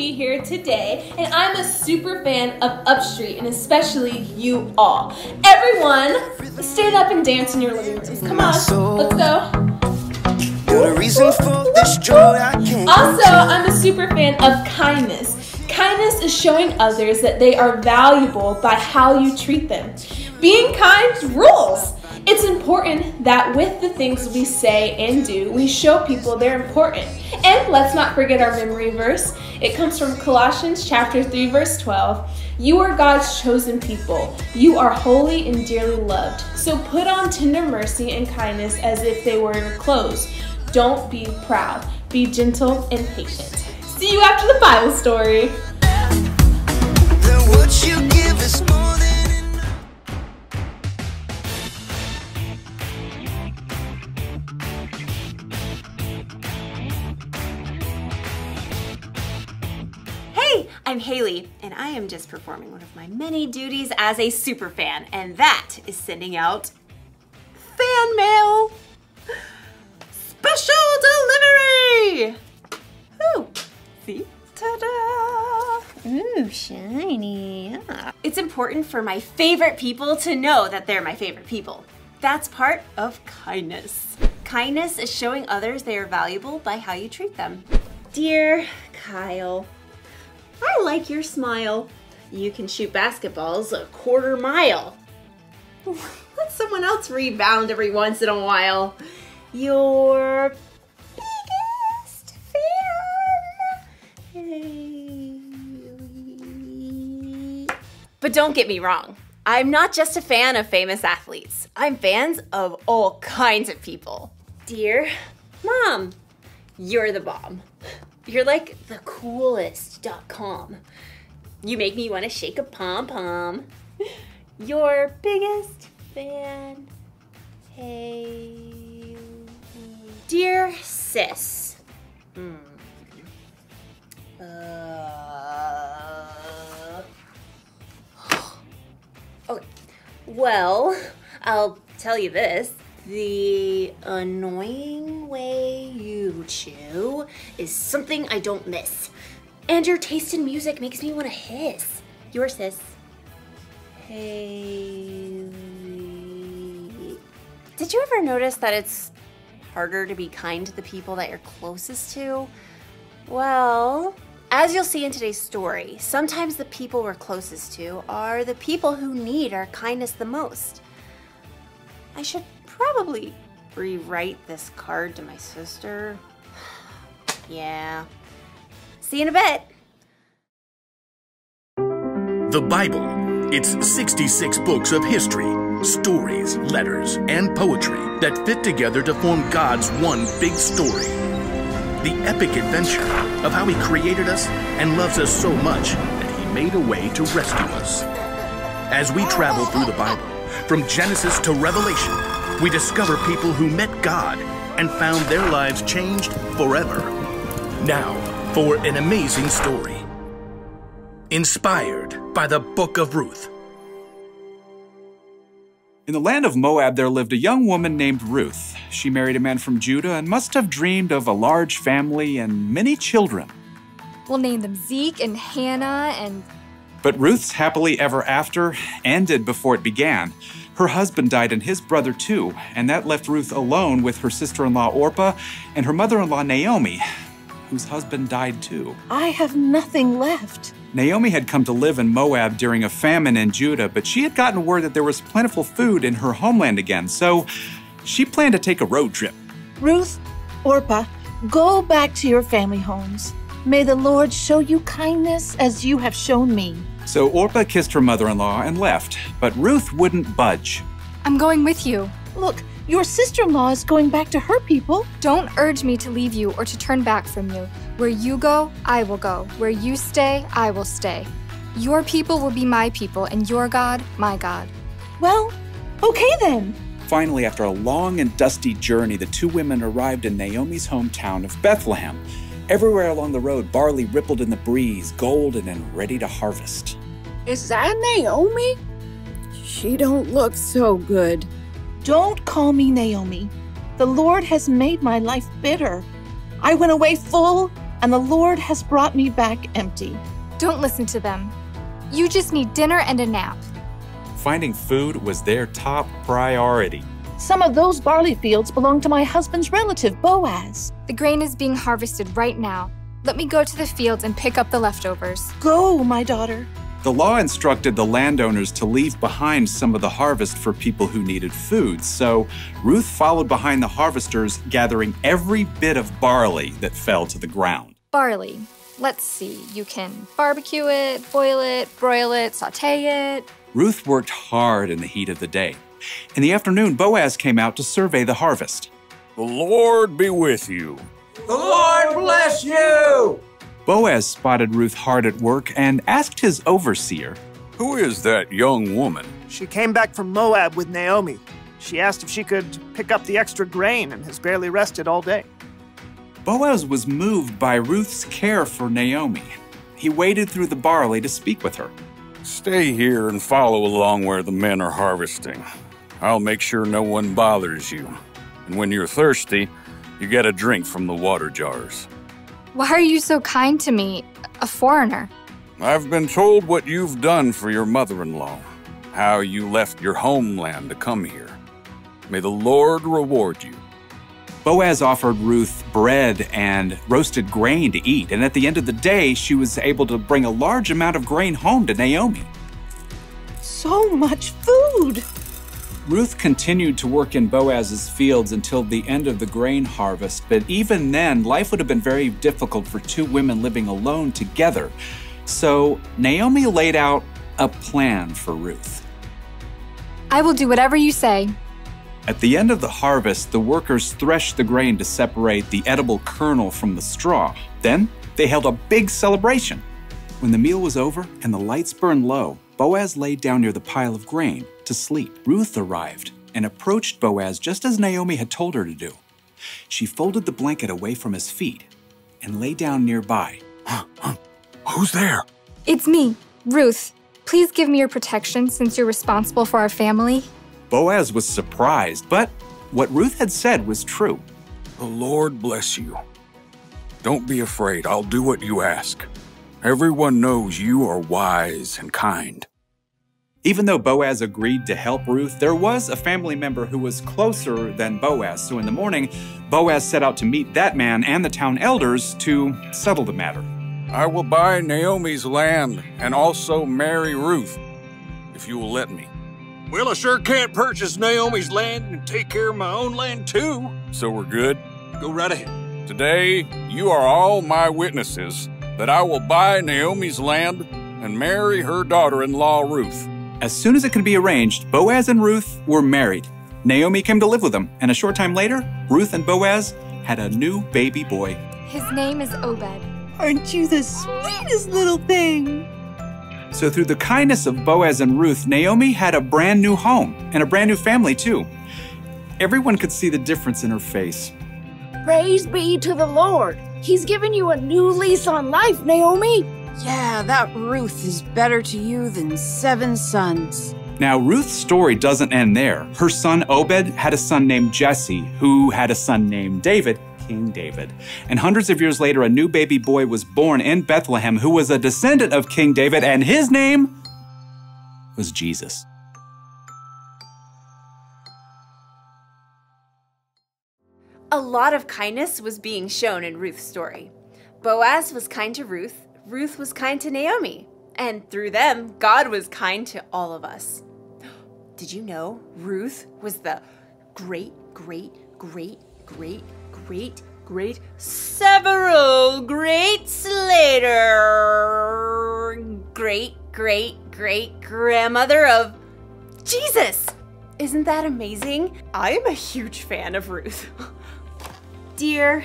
be here today, and I'm a super fan of UpStreet, and especially you all. Everyone, stand up and dance in your living rooms. Come on, let's go. Also, I'm a super fan of kindness. Kindness is showing others that they are valuable by how you treat them. Being kind rules. It's important that with the things we say and do, we show people they're important. And let's not forget our memory verse. It comes from Colossians chapter 3, verse 12. You are God's chosen people. You are holy and dearly loved. So put on tender mercy and kindness as if they were your clothes. Don't be proud. Be gentle and patient. See you after the Bible story. Hey, I'm Haley, and I am just performing one of my many duties as a super fan, and that is sending out fan mail. Special delivery! Ooh, see? Ta-da! Ooh, shiny. Yeah. It's important for my favorite people to know that they're my favorite people. That's part of kindness. Kindness is showing others they are valuable by how you treat them. Dear Kyle, I like your smile. You can shoot basketballs a quarter mile. Let someone else rebound every once in a while. Your biggest fan. But don't get me wrong. I'm not just a fan of famous athletes. I'm fans of all kinds of people. Dear Mom, you're the bomb. You're like the coolest.com. You make me want to shake a pom-pom. Your biggest fan, Haley. Dear sis. Okay. Well, I'll tell you this. The annoying way you chew is something I don't miss. And your taste in music makes me want to hiss. Your sis. Hey. Did you ever notice that it's harder to be kind to the people that you're closest to? Well, as you'll see in today's story, sometimes the people we're closest to are the people who need our kindness the most. I should probably rewrite this card to my sister. Yeah. See you in a bit. The Bible. It's 66 books of history, stories, letters, and poetry that fit together to form God's one big story. The epic adventure of how He created us and loves us so much that He made a way to rescue us. As we travel through the Bible, from Genesis to Revelation, we discover people who met God and found their lives changed forever. Now, for an amazing story. Inspired by the Book of Ruth. In the land of Moab, there lived a young woman named Ruth. She married a man from Judah and must have dreamed of a large family and many children. We'll name them Zeke and Hannah and... But Ruth's happily ever after ended before it began. Her husband died and his brother too, and that left Ruth alone with her sister-in-law Orpah and her mother-in-law Naomi, whose husband died too. I have nothing left. Naomi had come to live in Moab during a famine in Judah, but she had gotten word that there was plentiful food in her homeland again, so she planned to take a road trip. Ruth, Orpah, go back to your family homes. May the Lord show you kindness as you have shown me. So Orpah kissed her mother-in-law and left, but Ruth wouldn't budge. I'm going with you. Look, your sister-in-law is going back to her people. Don't urge me to leave you or to turn back from you. Where you go, I will go. Where you stay, I will stay. Your people will be my people, and your God, my God. Well, okay then. Finally, after a long and dusty journey, the two women arrived in Naomi's hometown of Bethlehem. Everywhere along the road, barley rippled in the breeze, golden and ready to harvest. Is that Naomi? She don't look so good. Don't call me Naomi. The Lord has made my life bitter. I went away full, and the Lord has brought me back empty. Don't listen to them. You just need dinner and a nap. Finding food was their top priority. Some of those barley fields belong to my husband's relative, Boaz. The grain is being harvested right now. Let me go to the fields and pick up the leftovers. Go, my daughter. The law instructed the landowners to leave behind some of the harvest for people who needed food, so Ruth followed behind the harvesters, gathering every bit of barley that fell to the ground. Barley. Let's see. You can barbecue it, boil it, broil it, sauté it. Ruth worked hard in the heat of the day. In the afternoon, Boaz came out to survey the harvest. The Lord be with you. The Lord bless you! Boaz spotted Ruth hard at work and asked his overseer, Who is that young woman? She came back from Moab with Naomi. She asked if she could pick up the extra grain and has barely rested all day. Boaz was moved by Ruth's care for Naomi. He waded through the barley to speak with her. Stay here and follow along where the men are harvesting. I'll make sure no one bothers you. And when you're thirsty, you get a drink from the water jars. Why are you so kind to me, a foreigner? I've been told what you've done for your mother-in-law, how you left your homeland to come here. May the Lord reward you. Boaz offered Ruth bread and roasted grain to eat, and at the end of the day, she was able to bring a large amount of grain home to Naomi. So much food! Ruth continued to work in Boaz's fields until the end of the grain harvest, but even then, life would have been very difficult for two women living alone together. So Naomi laid out a plan for Ruth. I will do whatever you say. At the end of the harvest, the workers threshed the grain to separate the edible kernel from the straw. Then they held a big celebration. When the meal was over and the lights burned low, Boaz laid down near the pile of grain to sleep. Ruth arrived and approached Boaz just as Naomi had told her to do. She folded the blanket away from his feet and lay down nearby. Who's there? It's me, Ruth. Please give me your protection since you're responsible for our family. Boaz was surprised, but what Ruth had said was true. The Lord bless you. Don't be afraid. I'll do what you ask. Everyone knows you are wise and kind. Even though Boaz agreed to help Ruth, there was a family member who was closer than Boaz. So in the morning, Boaz set out to meet that man and the town elders to settle the matter. I will buy Naomi's land and also marry Ruth, if you will let me. Well, I sure can't purchase Naomi's land and take care of my own land too. So we're good? Go right ahead. Today, you are all my witnesses that I will buy Naomi's land and marry her daughter-in-law, Ruth. As soon as it could be arranged, Boaz and Ruth were married. Naomi came to live with them, and a short time later, Ruth and Boaz had a new baby boy. His name is Obed. Aren't you the sweetest little thing? So through the kindness of Boaz and Ruth, Naomi had a brand new home and a brand new family too. Everyone could see the difference in her face. Praise be to the Lord. He's given you a new lease on life, Naomi. Yeah, that Ruth is better to you than 7 sons. Now, Ruth's story doesn't end there. Her son Obed had a son named Jesse, who had a son named David, King David. And hundreds of years later, a new baby boy was born in Bethlehem who was a descendant of King David, and his name was Jesus. A lot of kindness was being shown in Ruth's story. Boaz was kind to Ruth, Ruth was kind to Naomi, and through them, God was kind to all of us. Did you know Ruth was the several greats later great grandmother of Jesus? Isn't that amazing? I am a huge fan of Ruth. Dear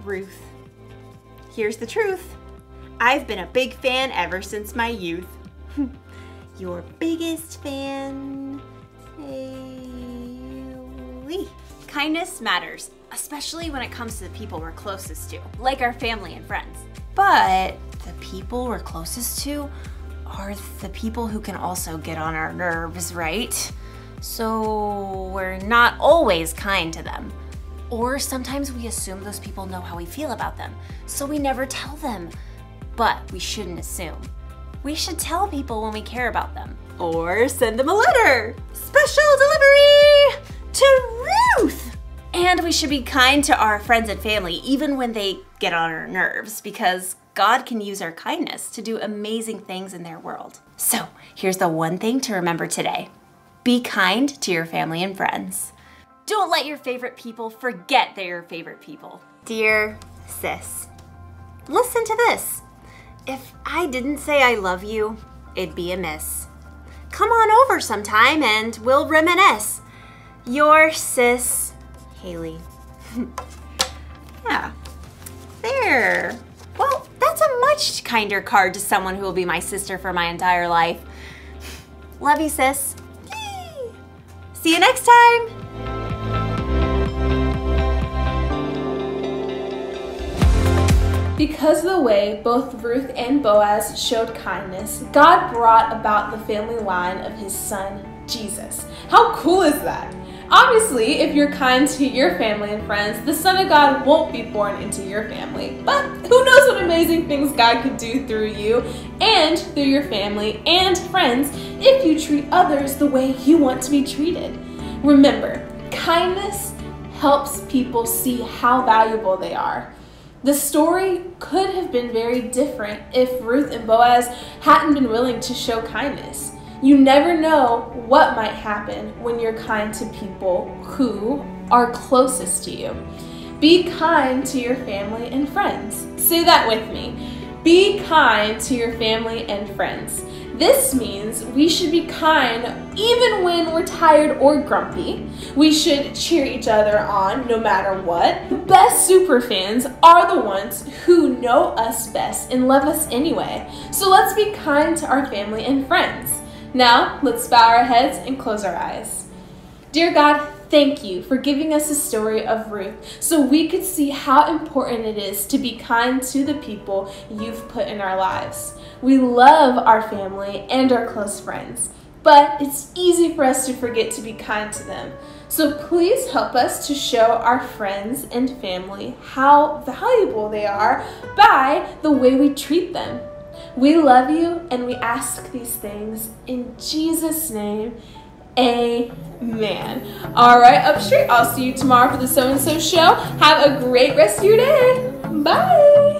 Ruth, here's the truth. I've been a big fan ever since my youth. Your biggest fan, Haley. Kindness matters, especially when it comes to the people we're closest to, like our family and friends. But the people we're closest to are the people who can also get on our nerves, right? So we're not always kind to them. Or sometimes we assume those people know how we feel about them, so we never tell them. But we shouldn't assume. We should tell people when we care about them. Or send them a letter. Special delivery to Ruth! And we should be kind to our friends and family, even when they get on our nerves, because God can use our kindness to do amazing things in their world. So here's the one thing to remember today. Be kind to your family and friends. Don't let your favorite people forget they're your favorite people. Dear sis, listen to this. If I didn't say I love you, it'd be amiss. Come on over sometime and we'll reminisce. Your sis, Haley. Yeah, there. Well, that's a much kinder card to someone who will be my sister for my entire life. Love you, sis. Yay. See you next time. Because of the way both Ruth and Boaz showed kindness, God brought about the family line of his son, Jesus. How cool is that? Obviously, if you're kind to your family and friends, the Son of God won't be born into your family. But who knows what amazing things God could do through you and through your family and friends if you treat others the way you want to be treated. Remember, kindness helps people see how valuable they are. The story could have been very different if Ruth and Boaz hadn't been willing to show kindness. You never know what might happen when you're kind to people who are closest to you. Be kind to your family and friends. Say that with me. Be kind to your family and friends. This means we should be kind even when we're tired or grumpy. We should cheer each other on no matter what. The best superfans are the ones who know us best and love us anyway. So let's be kind to our family and friends. Now, let's bow our heads and close our eyes. Dear God, thank you for giving us the story of Ruth so we could see how important it is to be kind to the people you've put in our lives. We love our family and our close friends, but it's easy for us to forget to be kind to them. So please help us to show our friends and family how valuable they are by the way we treat them. We love you and we ask these things in Jesus' name. Amen. All right, UpStreet, I'll see you tomorrow for the So-and-So Show. Have a great rest of your day. Bye.